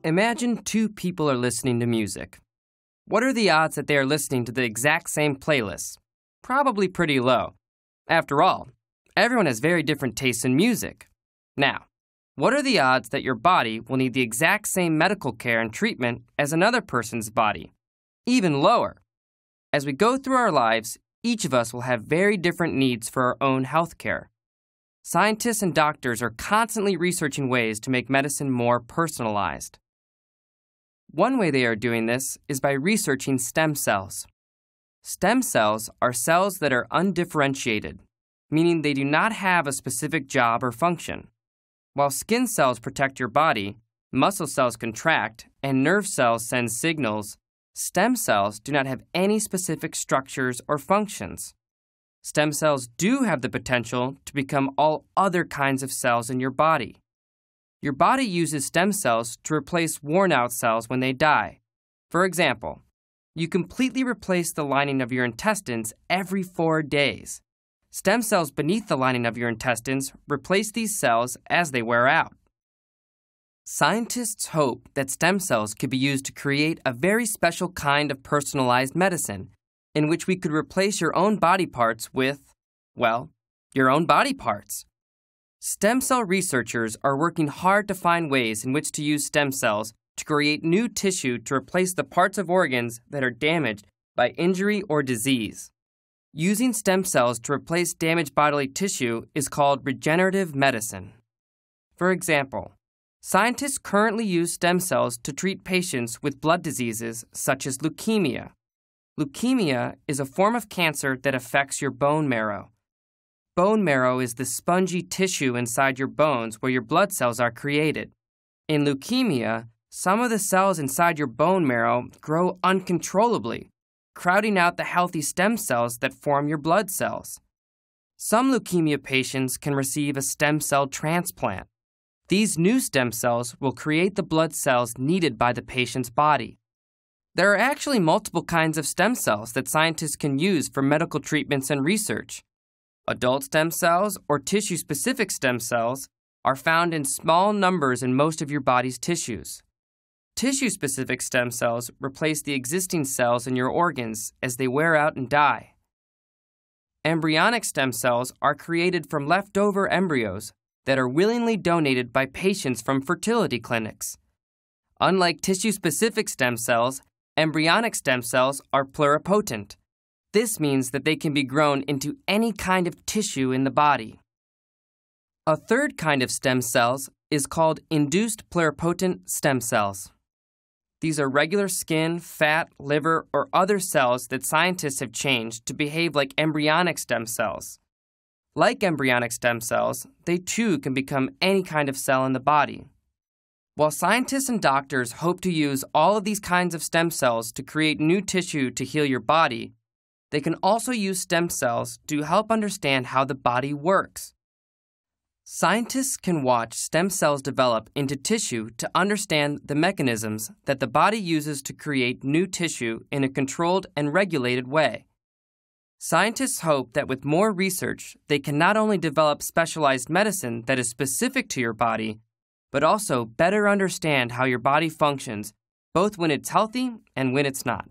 Imagine two people are listening to music. What are the odds that they are listening to the exact same playlist? Probably pretty low. After all, everyone has very different tastes in music. Now, what are the odds that your body will need the exact same medical care and treatment as another person's body? Even lower. As we go through our lives, each of us will have very different needs for our own health care. Scientists and doctors are constantly researching ways to make medicine more personalized. One way they are doing this is by researching stem cells. Stem cells are cells that are undifferentiated, meaning they do not have a specific job or function. While skin cells protect your body, muscle cells contract, and nerve cells send signals, stem cells do not have any specific structures or functions. Stem cells do have the potential to become all other kinds of cells in your body. Your body uses stem cells to replace worn-out cells when they die. For example, you completely replace the lining of your intestines every 4 days. Stem cells beneath the lining of your intestines replace these cells as they wear out. Scientists hope that stem cells could be used to create a very special kind of personalized medicine in which we could replace your own body parts with, well, your own body parts. Stem cell researchers are working hard to find ways in which to use stem cells to create new tissue to replace the parts of organs that are damaged by injury or disease. Using stem cells to replace damaged bodily tissue is called regenerative medicine. For example, scientists currently use stem cells to treat patients with blood diseases such as leukemia. Leukemia is a form of cancer that affects your bone marrow. Bone marrow is the spongy tissue inside your bones where your blood cells are created. In leukemia, some of the cells inside your bone marrow grow uncontrollably, crowding out the healthy stem cells that form your blood cells. Some leukemia patients can receive a stem cell transplant. These new stem cells will create the blood cells needed by the patient's body. There are actually multiple kinds of stem cells that scientists can use for medical treatments and research. Adult stem cells or tissue-specific stem cells are found in small numbers in most of your body's tissues. Tissue-specific stem cells replace the existing cells in your organs as they wear out and die. Embryonic stem cells are created from leftover embryos that are willingly donated by patients from fertility clinics. Unlike tissue-specific stem cells, embryonic stem cells are pluripotent. This means that they can be grown into any kind of tissue in the body. A third kind of stem cells is called induced pluripotent stem cells. These are regular skin, fat, liver, or other cells that scientists have changed to behave like embryonic stem cells. Like embryonic stem cells, they too can become any kind of cell in the body. While scientists and doctors hope to use all of these kinds of stem cells to create new tissue to heal your body, they can also use stem cells to help understand how the body works. Scientists can watch stem cells develop into tissue to understand the mechanisms that the body uses to create new tissue in a controlled and regulated way. Scientists hope that with more research, they can not only develop specialized medicine that is specific to your body, but also better understand how your body functions, both when it's healthy and when it's not.